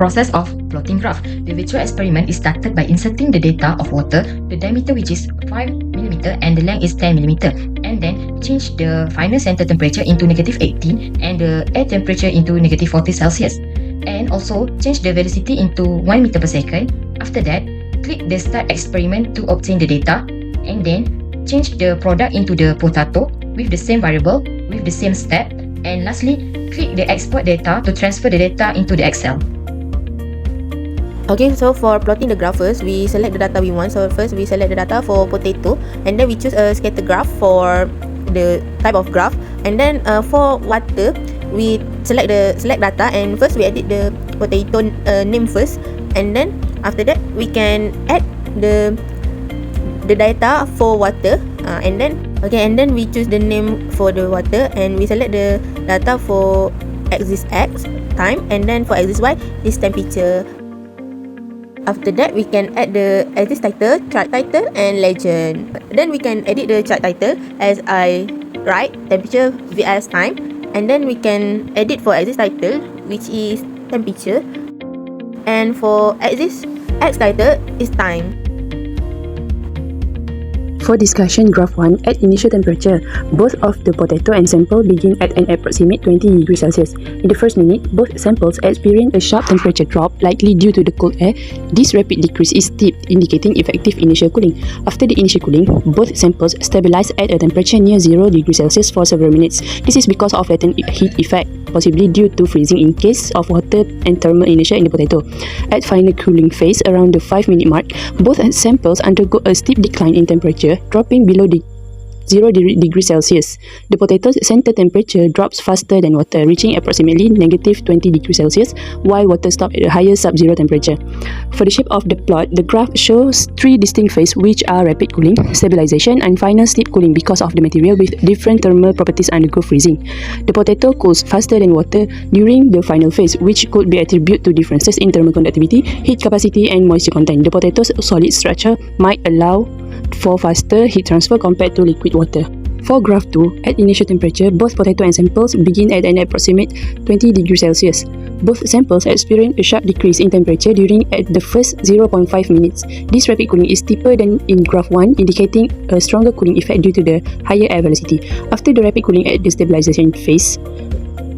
process of plotting graph. The virtual experiment is started by inserting the data of water, the diameter which is 5 mm and the length is 10 mm, and then change the final center temperature into -18 and the air temperature into -40 Celsius, and also change the velocity into 1 meter per second. After that, click the start experiment to obtain the data, and then change the product into the potato with the same variable with the same step, and lastly click the export data to transfer the data into the Excel. Okay, so for plotting the graph first, we select the data we want. So first we select the data for potato, and then we choose a scatter graph for the type of graph, and then for water we select data, and first we edit the potato name first, and then after that we can add the data for water, and then we choose the name for the water, and we select the data for axis X time, and then for axis Y is temperature. After that, we can add the axis title, chart title and legend. Then we can edit the chart title as I write temperature vs time, and then we can edit for axis title which is temperature, and for axis X title is time. For discussion, graph 1, at initial temperature, both of the potato and sample begin at an approximate 20 degrees Celsius. In the first minute, both samples experience a sharp temperature drop, likely due to the cold air. This rapid decrease is steep, indicating effective initial cooling. After the initial cooling, both samples stabilize at a temperature near 0 degrees Celsius for several minutes. This is because of latent heat effect, possibly due to freezing in case of water and thermal inertia in the potato. At final cooling phase, around the 5-minute mark, both samples undergo a steep decline in temperature, dropping below the 0 degrees Celsius. The potato's center temperature drops faster than water, reaching approximately -20 degrees Celsius, while water stops at a higher sub-zero temperature. For the shape of the plot, the graph shows 3 distinct phases, which are rapid cooling, stabilization, and final steep cooling because of the material with different thermal properties undergo freezing. The potato cools faster than water during the final phase, which could be attributed to differences in thermal conductivity, heat capacity, and moisture content. The potato's solid structure might allow for faster heat transfer compared to liquid water. For graph 2, at initial temperature, both potato and samples begin at an approximate 20 degrees Celsius. Both samples experience a sharp decrease in temperature during the first 0.5 minutes. This rapid cooling is steeper than in graph 1, indicating a stronger cooling effect due to the higher air velocity. After the rapid cooling at the stabilization phase,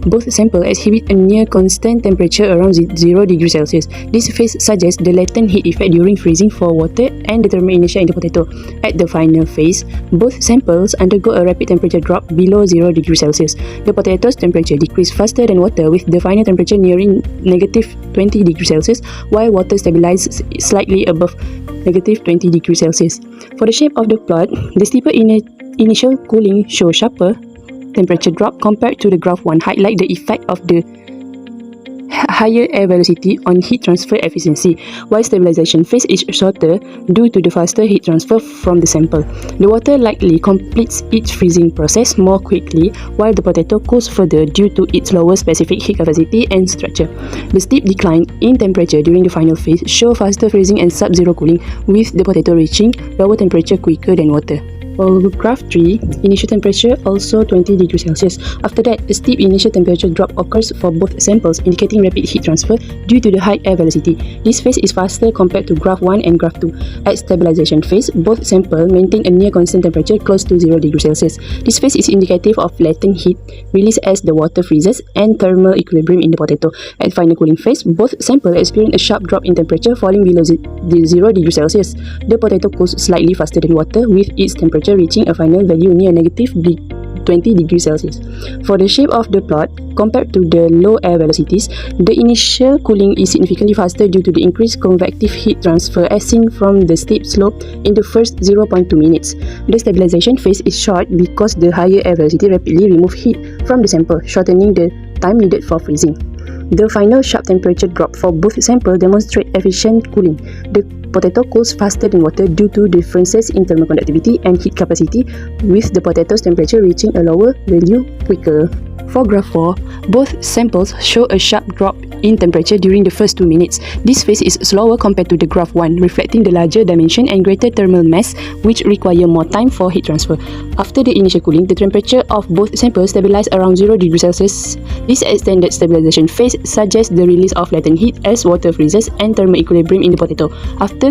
both samples exhibit a near constant temperature around 0 degrees Celsius. This phase suggests the latent heat effect during freezing for water and the thermal inertia in the potato. At the final phase, both samples undergo a rapid temperature drop below 0 degrees Celsius. The potato's temperature decreases faster than water, with the final temperature nearing -20 degrees Celsius, while water stabilizes slightly above -20 degrees Celsius. For the shape of the plot, the steeper initial cooling shows sharper temperature drop compared to the graph 1, highlight the effect of the higher air velocity on heat transfer efficiency, while stabilization phase is shorter due to the faster heat transfer from the sample. The water likely completes its freezing process more quickly, while the potato cools further due to its lower specific heat capacity and structure. The steep decline in temperature during the final phase show faster freezing and sub-zero cooling, with the potato reaching lower temperature quicker than water. For graph 3, initial temperature also 20 degrees Celsius. After that, a steep initial temperature drop occurs for both samples, indicating rapid heat transfer due to the high air velocity. This phase is faster compared to graph 1 and graph 2. At stabilization phase, both samples maintain a near constant temperature close to 0 degrees Celsius. This phase is indicative of latent heat release as the water freezes and thermal equilibrium in the potato. At final cooling phase, both samples experience a sharp drop in temperature, falling below 0 degrees Celsius. The potato cools slightly faster than water, with its temperature reaching a final value near -20 degrees Celsius. For the shape of the plot, compared to the low air velocities, the initial cooling is significantly faster due to the increased convective heat transfer as seen from the steep slope in the first 0.2 minutes. The stabilization phase is short because the higher air velocity rapidly removes heat from the sample, shortening the time needed for freezing. The final sharp temperature drop for both samples demonstrate efficient cooling. The potato cools faster than water due to differences in thermal conductivity and heat capacity, with the potato's temperature reaching a lower value quicker. For graph 4, both samples show a sharp drop in temperature during the first 2 minutes. This phase is slower compared to the graph 1, reflecting the larger dimension and greater thermal mass, which require more time for heat transfer. After the initial cooling, the temperature of both samples stabilize around 0 degrees Celsius. This extended stabilization phase suggests the release of latent heat as water freezes and thermal equilibrium in the potato. After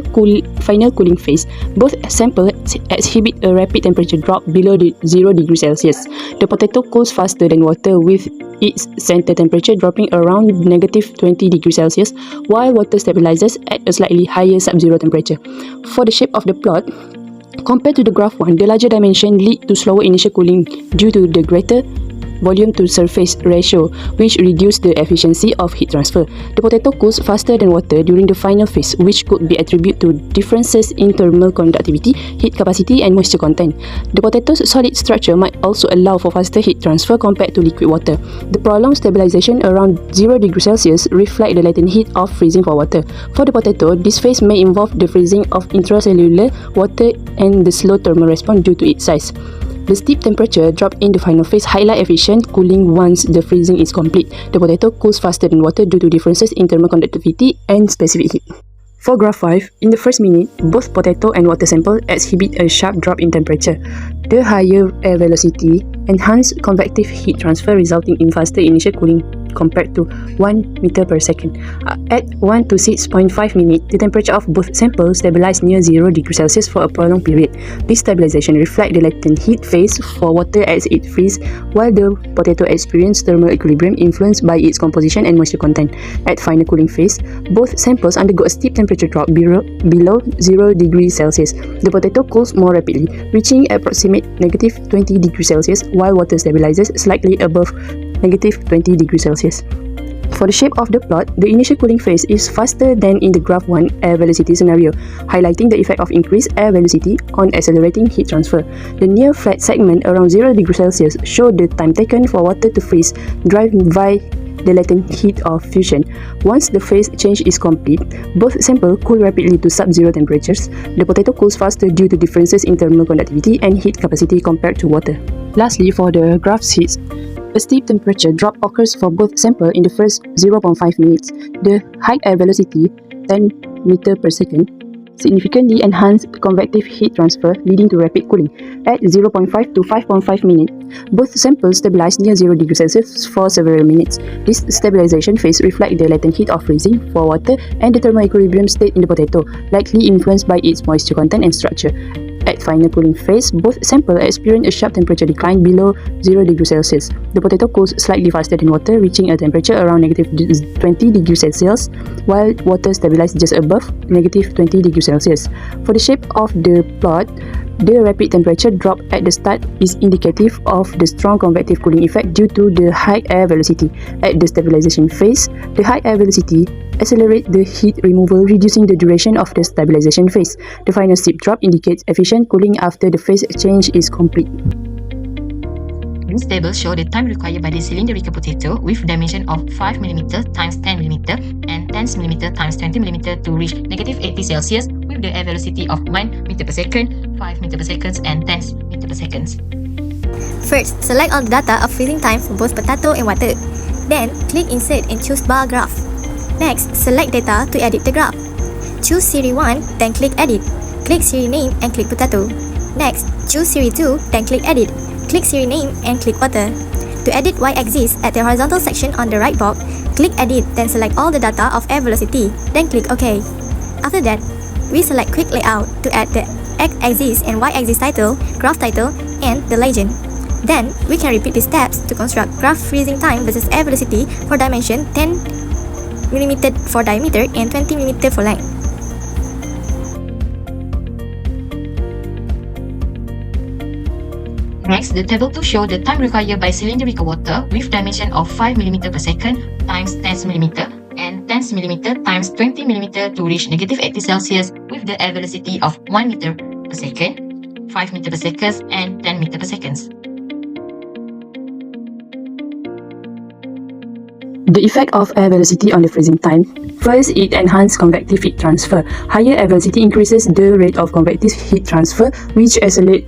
final cooling phase, both samples exhibit a rapid temperature drop below the 0 degrees Celsius. The potato cools faster than water, with its center temperature dropping around -20 degrees Celsius, while water stabilizes at a slightly higher sub-zero temperature. For the shape of the plot, compared to the graph 1, the larger dimension lead to slower initial cooling due to the greater volume to surface ratio, which reduce the efficiency of heat transfer. The potato cools faster than water during the final phase, which could be attributed to differences in thermal conductivity, heat capacity, and moisture content. The potato's solid structure might also allow for faster heat transfer compared to liquid water. The prolonged stabilization around 0 degrees Celsius reflect the latent heat of freezing for water. For the potato, this phase may involve the freezing of intracellular water and the slow thermal response due to its size. The steep temperature drop in the final phase highlight efficient cooling once the freezing is complete. The potato cools faster than water due to differences in thermal conductivity and specific heat. For graph 5, in the first minute, both potato and water sample exhibit a sharp drop in temperature. The higher air velocity enhanced convective heat transfer, resulting in faster initial cooling compared to 1 meter per second. At 1 to 6.5 minutes, the temperature of both samples stabilized near 0 degrees Celsius for a prolonged period. This stabilization reflects the latent heat phase for water as it freezes, while the potato experienced thermal equilibrium influenced by its composition and moisture content. At final cooling phase, both samples undergo a steep temperature drop below 0 degrees Celsius. The potato cools more rapidly, reaching approximate -20 degrees Celsius, while water stabilizes slightly above -20 degrees Celsius. For the shape of the plot, the initial cooling phase is faster than in the graph 1 air velocity scenario, highlighting the effect of increased air velocity on accelerating heat transfer. The near flat segment around 0 degrees Celsius show the time taken for water to freeze, driven by the latent heat of fusion. Once the phase change is complete, both samples cool rapidly to sub-zero temperatures. The potato cools faster due to differences in thermal conductivity and heat capacity compared to water. Lastly, for the graph 6, a steep temperature drop occurs for both samples in the first 0.5 minutes. The high air velocity, 10 meters per second, significantly enhanced convective heat transfer, leading to rapid cooling. At 0.5 to 5.5 minutes, both samples stabilize near 0 degrees Celsius for several minutes. This stabilization phase reflects the latent heat of freezing for water and the thermal equilibrium state in the potato, likely influenced by its moisture content and structure. At final cooling phase, both samples experience a sharp temperature decline below 0 degrees Celsius. The potato cools slightly faster than water, reaching a temperature around -20 degrees Celsius, while water stabilizes just above -20 degrees Celsius. For the shape of the plot, the rapid temperature drop at the start is indicative of the strong convective cooling effect due to the high air velocity. At the stabilization phase, the high air velocity accelerates the heat removal, reducing the duration of the stabilization phase. The final steep drop indicates efficient cooling after the phase change is complete. This table shows the time required by the cylindrical potato with dimension of 5 mm times 10 mm and 10 mm times 20 mm to reach -80 Celsius with the air velocity of 1 meter per second, 5 meter per second, and 10 meter per second. First, select all the data of freezing time for both potato and water. Then, click Insert and choose Bar Graph. Next, select data to edit the graph. Choose Series 1, then click Edit. Click Series Name and click Potato. Next, choose Series 2, then click Edit. Click Series Name and click Water. To edit Y-axis at the horizontal section on the right box, click Edit, then select all the data of air velocity, then click OK. After that, we select Quick Layout to add the X-axis and Y-axis title, graph title, and the legend. Then, we can repeat these steps to construct graph freezing time versus air velocity for dimension 10 mm for diameter and 20 mm for length. Next, the table 2 shows the time required by cylindrical water with dimension of 5 mm per second times 10 mm and 10 mm times 20 mm to reach -80 Celsius with the air velocity of 1 meter per second, 5 meter per second, and 10 meter per second. The effect of air velocity on the freezing time. First, it enhances convective heat transfer. Higher air velocity increases the rate of convective heat transfer, which accelerate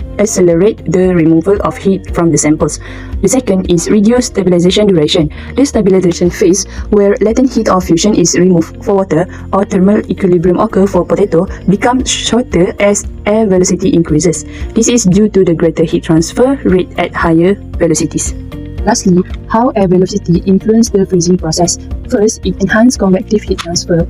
the removal of heat from the samples. The second is reduced stabilization duration. The stabilization phase, where latent heat of fusion is removed for water or thermal equilibrium occur for potato, becomes shorter as air velocity increases. This is due to the greater heat transfer rate at higher velocities. Lastly, how air velocity influences the freezing process. First, it enhances convective heat transfer,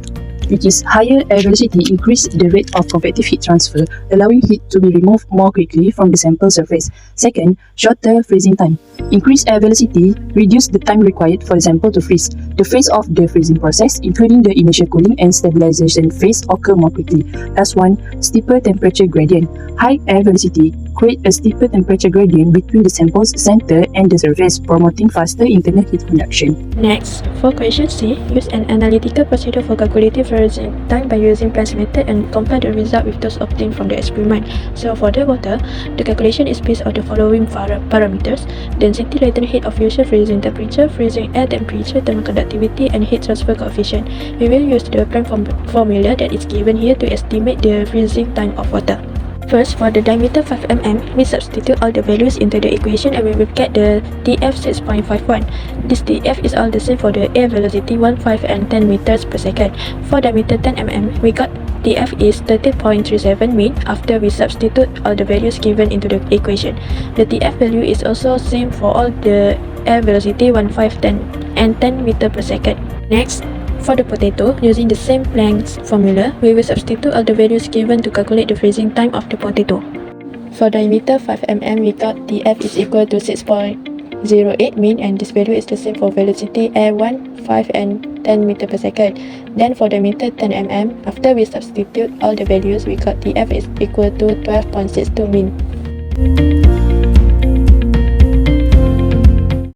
which is higher air velocity increase the rate of convective heat transfer, allowing heat to be removed more quickly from the sample surface. Second, shorter freezing time. Increased air velocity reduce the time required for the sample to freeze. The phase of the freezing process, including the initial cooling and stabilization phase, occur more quickly. Last one, steeper temperature gradient. High air velocity create a steeper temperature gradient between the sample's center and the surface, promoting faster internal heat conduction. Next, for question C, use an analytical procedure for calculating freezing time by using Planck's method and compare the result with those obtained from the experiment. So for the water, the calculation is based on the following parameters: density, latent heat of fusion, freezing temperature, freezing air temperature, thermal conductivity, and heat transfer coefficient. We will use the Planck formula that is given here to estimate the freezing time of water. First, for the diameter 5 mm, we substitute all the values into the equation and we will get the TF 6.51. This TF is all the same for the air velocity 1, 5 and 10 meters per second. For diameter 10 mm, we got TF is 13.37 mean after we substitute all the values given into the equation. The TF value is also same for all the air velocity 1, 5, 10 and 10 meter per second. Next, for the potato, using the same Planck's formula, we will substitute all the values given to calculate the freezing time of the potato. For diameter 5 mm, we got TF is equal to 6.08 mean, and this value is the same for velocity air 1, 5 and 10 meter per second. Then for diameter 10 mm, after we substitute all the values, we got TF is equal to 12.62 mean.